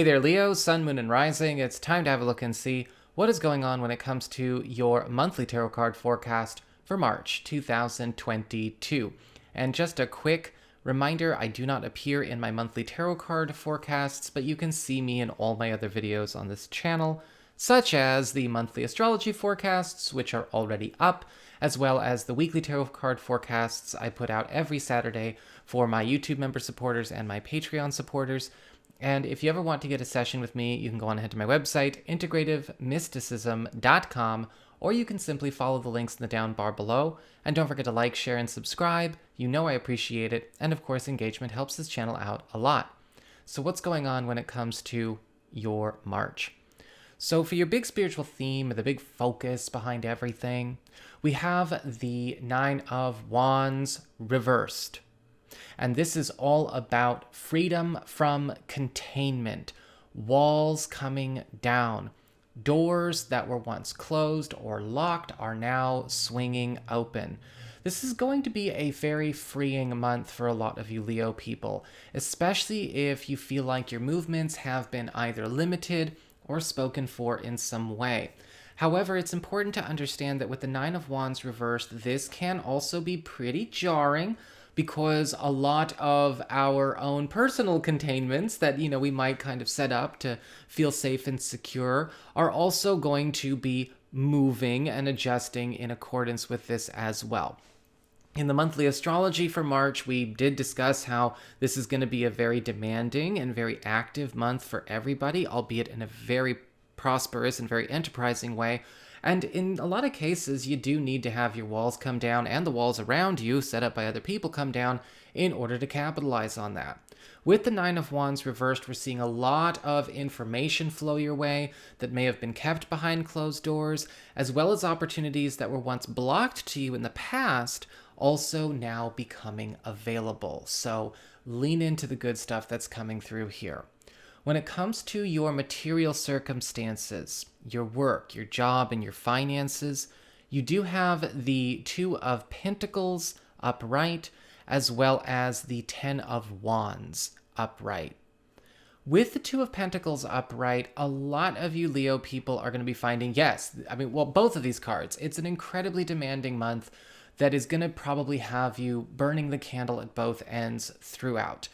Hey there, Leo, Sun, Moon, and Rising. It's time to have a look and see what is going on when it comes to your monthly tarot card forecast for March 2022. And just a quick reminder, I do not appear in my monthly tarot card forecasts, but you can see me in all my other videos on this channel, such as the monthly astrology forecasts, which are already up, as well as the weekly tarot card forecasts I put out every Saturday for my YouTube member supporters and my Patreon supporters. And if you ever want to get a session with me, you can go on ahead to my website, integrativemysticism.com, or you can simply follow the links in the down bar below. And don't forget to like, share, and subscribe. You know I appreciate it. And of course, engagement helps this channel out a lot. So what's going on when it comes to your March? So for your big spiritual theme, the big focus behind everything, we have the Nine of Wands reversed. And this is all about freedom from containment, walls coming down, doors that were once closed or locked are now swinging open. This is going to be a very freeing month for a lot of you Leo people, especially if you feel like your movements have been either limited or spoken for in some way. However, it's important to understand that with the Nine of Wands reversed, this can also be pretty jarring, because a lot of our own personal containments that, we might kind of set up to feel safe and secure are also going to be moving and adjusting in accordance with this as well. In the monthly astrology for March, we did discuss how this is going to be a very demanding and very active month for everybody, albeit in a very prosperous and very enterprising way. And in a lot of cases, you do need to have your walls come down and the walls around you set up by other people come down in order to capitalize on that. With the Nine of Wands reversed, we're seeing a lot of information flow your way that may have been kept behind closed doors, as well as opportunities that were once blocked to you in the past, also now becoming available. So lean into the good stuff that's coming through here. When it comes to your material circumstances, your work, your job, and your finances, you do have the Two of Pentacles upright, as well as the Ten of Wands upright. With the Two of Pentacles upright, a lot of you Leo people are going to be finding, both of these cards, it's an incredibly demanding month that is going to probably have you burning the candle at both ends throughout.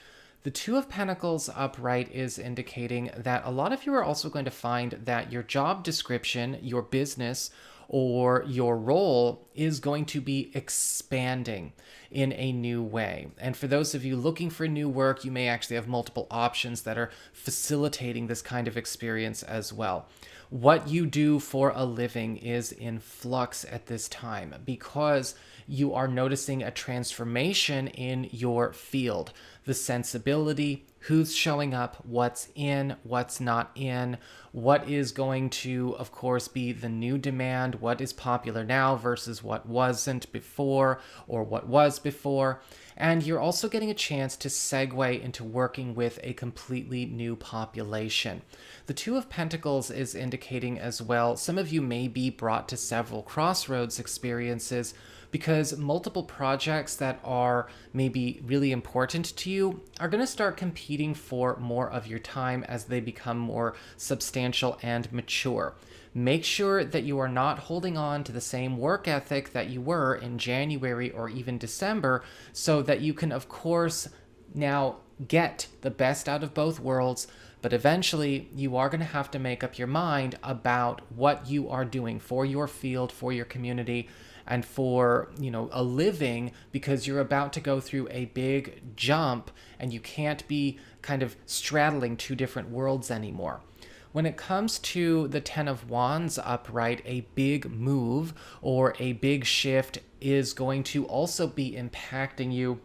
The Two of Pentacles upright is indicating that a lot of you are also going to find that your job description, your business, or your role is going to be expanding in a new way. And for those of you looking for new work, you may actually have multiple options that are facilitating this kind of experience as well. What you do for a living is in flux at this time because you are noticing a transformation in your field. The sensibility, who's showing up, what's in, what's not in, what is going to, of course, be the new demand, what is popular now versus what wasn't before or what was before. And you're also getting a chance to segue into working with a completely new population. The Two of Pentacles is indicating as well, some of you may be brought to several crossroads experiences because multiple projects that are maybe really important to you are going to start competing for more of your time as they become more substantial and mature. Make sure that you are not holding on to the same work ethic that you were in January or even December, so that you can, of course, now get the best out of both worlds. But eventually, you are going to have to make up your mind about what you are doing for your field, for your community, and for, a living, because you're about to go through a big jump and you can't be kind of straddling two different worlds anymore. When it comes to the Ten of Wands upright, a big move or a big shift is going to also be impacting you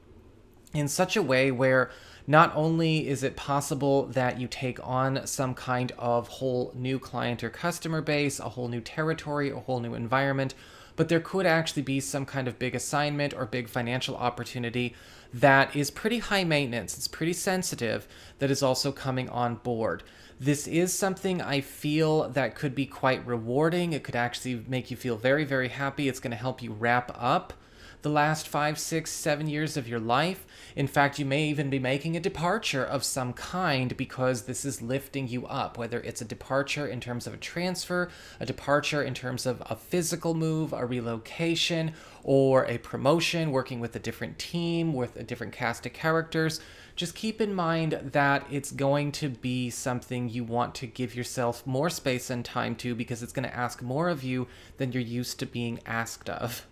in such a way where not only is it possible that you take on some kind of whole new client or customer base, a whole new territory, a whole new environment, but there could actually be some kind of big assignment or big financial opportunity that is pretty high maintenance, it's pretty sensitive, that is also coming on board. This is something I feel that could be quite rewarding. It could actually make you feel very, very happy. It's going to help you wrap up the last 5, 6, 7 years of your life. In fact, you may even be making a departure of some kind because this is lifting you up, whether it's a departure in terms of a transfer, a departure in terms of a physical move, a relocation, or a promotion, working with a different team, with a different cast of characters. Just keep in mind that it's going to be something you want to give yourself more space and time to, because it's going to ask more of you than you're used to being asked of.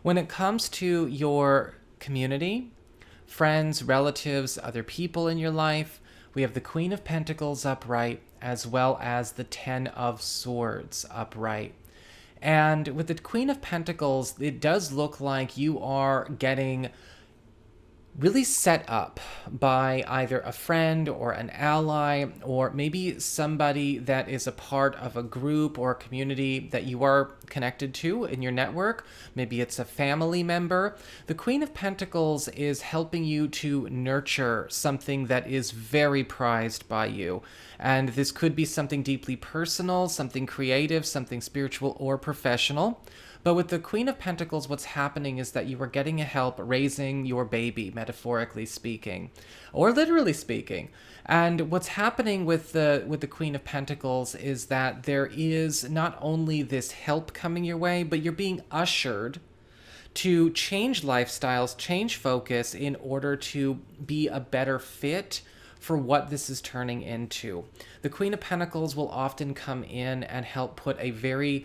When it comes to your community, friends, relatives, other people in your life, we have the Queen of Pentacles upright, as well as the Ten of Swords upright. And with the Queen of Pentacles, it does look like you are getting really set up by either a friend or an ally, or maybe somebody that is a part of a group or a community that you are connected to in your network. Maybe it's a family member. The Queen of Pentacles is helping you to nurture something that is very prized by you. And this could be something deeply personal, something creative, something spiritual or professional. But with the Queen of Pentacles, what's happening is that you are getting help raising your baby, metaphorically speaking, or literally speaking. And what's happening with the Queen of Pentacles is that there is not only this help coming your way, but you're being ushered to change lifestyles, change focus in order to be a better fit for what this is turning into. The Queen of Pentacles will often come in and help put a very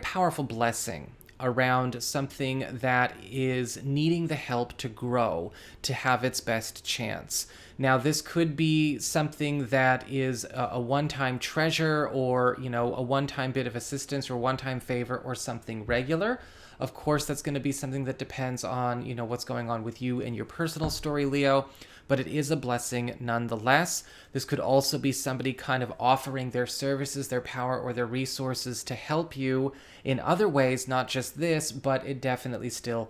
powerful blessing around something that is needing the help to grow, to have its best chance. Now, this could be something that is a one-time treasure, or, a one-time bit of assistance or one-time favor, or something regular. Of course, that's going to be something that depends on, what's going on with you and your personal story, Leo. But it is a blessing nonetheless. This could also be somebody kind of offering their services, their power, or their resources to help you in other ways, not just this, but it definitely still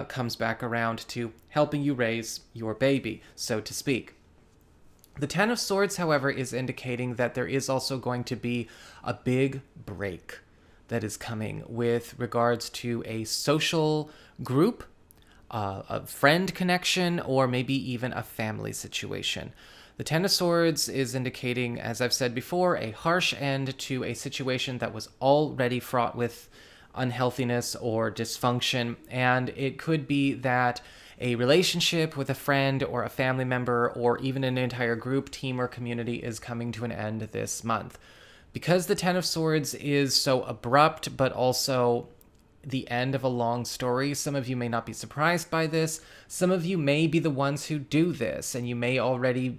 comes back around to helping you raise your baby, so to speak. The Ten of Swords, however, is indicating that there is also going to be a big break that is coming with regards to a social group, a friend connection, or maybe even a family situation. The Ten of Swords is indicating, as I've said before, a harsh end to a situation that was already fraught with unhealthiness or dysfunction. And it could be that a relationship with a friend or a family member, or even an entire group, team, or community is coming to an end this month. Because the Ten of Swords is so abrupt, but also the end of a long story, some of you may not be surprised by this. Some of you may be the ones who do this, and you may already,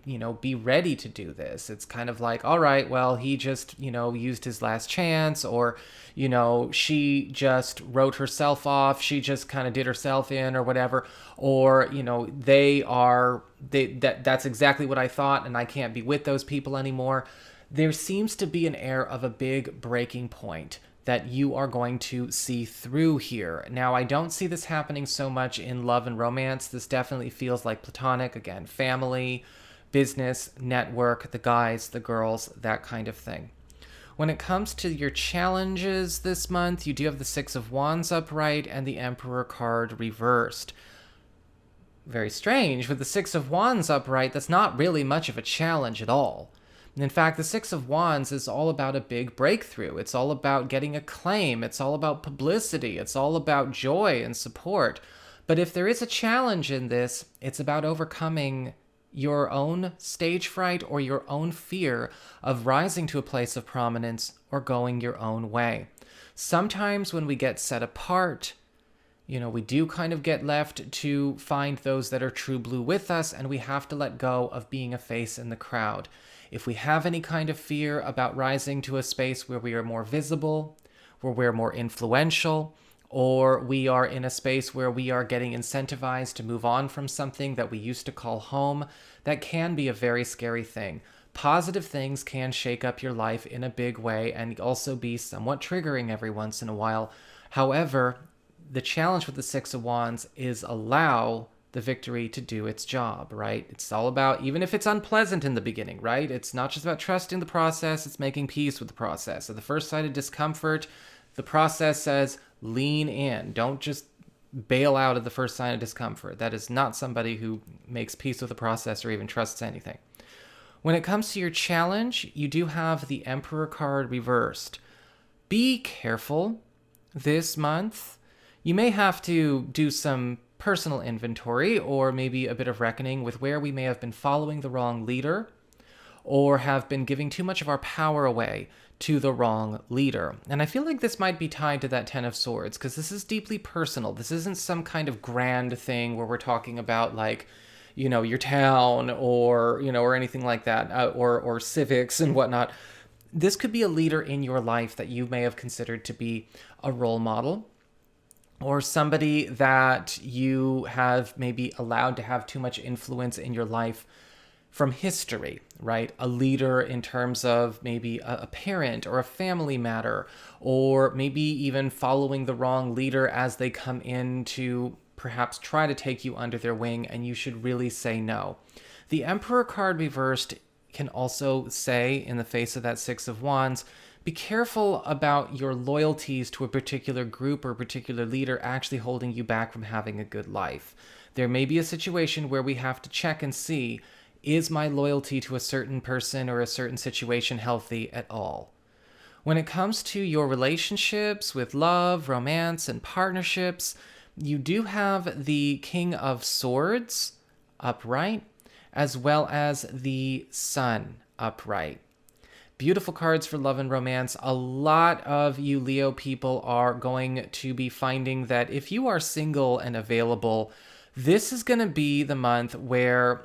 be ready to do this. It's kind of like, all right, well, he just, used his last chance, or, she just wrote herself off. She just kind of did herself in, or whatever. Or, that's exactly what I thought, and I can't be with those people anymore. There seems to be an air of a big breaking point that you are going to see through here. Now, I don't see this happening so much in love and romance. This definitely feels like platonic, again, family, business, network, the guys, the girls, that kind of thing. When it comes to your challenges this month, you do have the Six of Wands upright and the Emperor card reversed. Very strange. With the Six of Wands upright, that's not really much of a challenge at all. In fact, the Six of Wands is all about a big breakthrough. It's all about getting acclaim. It's all about publicity. It's all about joy and support. But if there is a challenge in this, it's about overcoming your own stage fright or your own fear of rising to a place of prominence or going your own way. Sometimes when we get set apart, we do kind of get left to find those that are true blue with us, and we have to let go of being a face in the crowd. If we have any kind of fear about rising to a space where we are more visible, where we're more influential, or we are in a space where we are getting incentivized to move on from something that we used to call home, that can be a very scary thing. Positive things can shake up your life in a big way and also be somewhat triggering every once in a while. However, the challenge with the Six of Wands is allow the victory to do its job, right? It's all about, even if it's unpleasant in the beginning, right? It's not just about trusting the process, it's making peace with the process. At the first sight of discomfort, the process says, Lean in. Don't just bail out at the first sign of discomfort. That is not somebody who makes peace with the process or even trusts anything. When it comes to your challenge, you do have the Emperor card reversed. Be careful this month. You may have to do some personal inventory or maybe a bit of reckoning with where we may have been following the wrong leader or have been giving too much of our power away to the wrong leader. And I feel like this might be tied to that Ten of Swords because this is deeply personal. This isn't some kind of grand thing where we're talking about like, your town or, or anything like that, or civics and whatnot. This could be a leader in your life that you may have considered to be a role model or somebody that you have maybe allowed to have too much influence in your life from history, right? A leader in terms of maybe a parent or a family matter, or maybe even following the wrong leader as they come in to perhaps try to take you under their wing, and you should really say no. The Emperor card reversed can also say, in the face of that Six of Wands, be careful about your loyalties to a particular group or a particular leader actually holding you back from having a good life. There may be a situation where we have to check and see, is my loyalty to a certain person or a certain situation healthy at all? When it comes to your relationships with love, romance, and partnerships, you do have the King of Swords upright, as well as the Sun upright. Beautiful cards for love and romance. A lot of you Leo people are going to be finding that if you are single and available, this is going to be the month where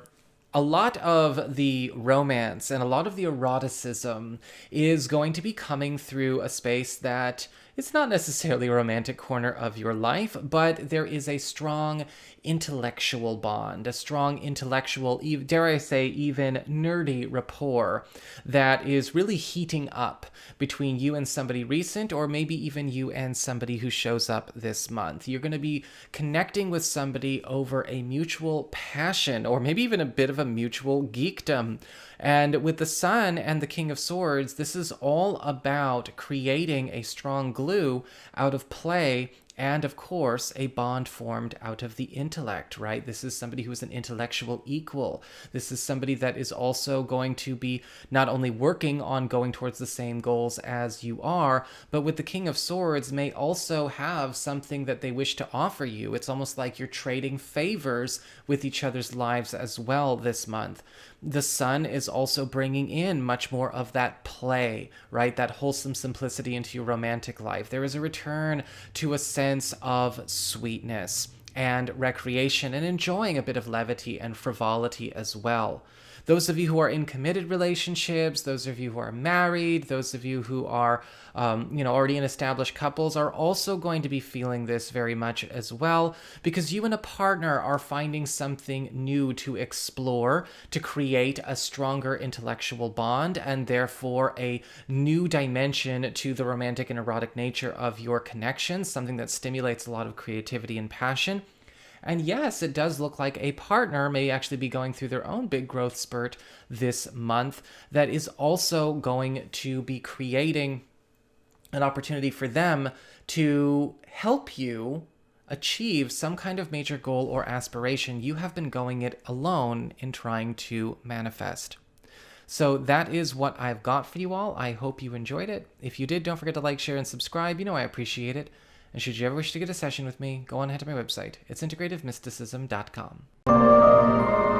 a lot of the romance and a lot of the eroticism is going to be coming through a space that it's not necessarily a romantic corner of your life, but there is a strong intellectual bond, a strong intellectual, dare I say, even nerdy rapport that is really heating up between you and somebody recent, or maybe even you and somebody who shows up this month. You're going to be connecting with somebody over a mutual passion, or maybe even a bit of a mutual geekdom. And with the Sun and the King of Swords, this is all about creating a strong glue out of play and, of course, a bond formed out of the intellect, right? This is somebody who is an intellectual equal. This is somebody that is also going to be not only working on going towards the same goals as you are, but with the King of Swords may also have something that they wish to offer you. It's almost like you're trading favors with each other's lives as well this month. The Sun is also bringing in much more of that play, right? That wholesome simplicity into your romantic life. There is a return to a sense of sweetness and recreation and enjoying a bit of levity and frivolity as well. Those of you who are in committed relationships, those of you who are married, those of you who are, already in established couples are also going to be feeling this very much as well, because you and a partner are finding something new to explore to create a stronger intellectual bond and therefore a new dimension to the romantic and erotic nature of your connection, something that stimulates a lot of creativity and passion. And yes, it does look like a partner may actually be going through their own big growth spurt this month that is also going to be creating an opportunity for them to help you achieve some kind of major goal or aspiration you have been going it alone in trying to manifest. So that is what I've got for you all. I hope you enjoyed it. If you did, don't forget to like, share, and subscribe. You know I appreciate it. And should you ever wish to get a session with me, go on ahead to my website. It's integrativemysticism.com.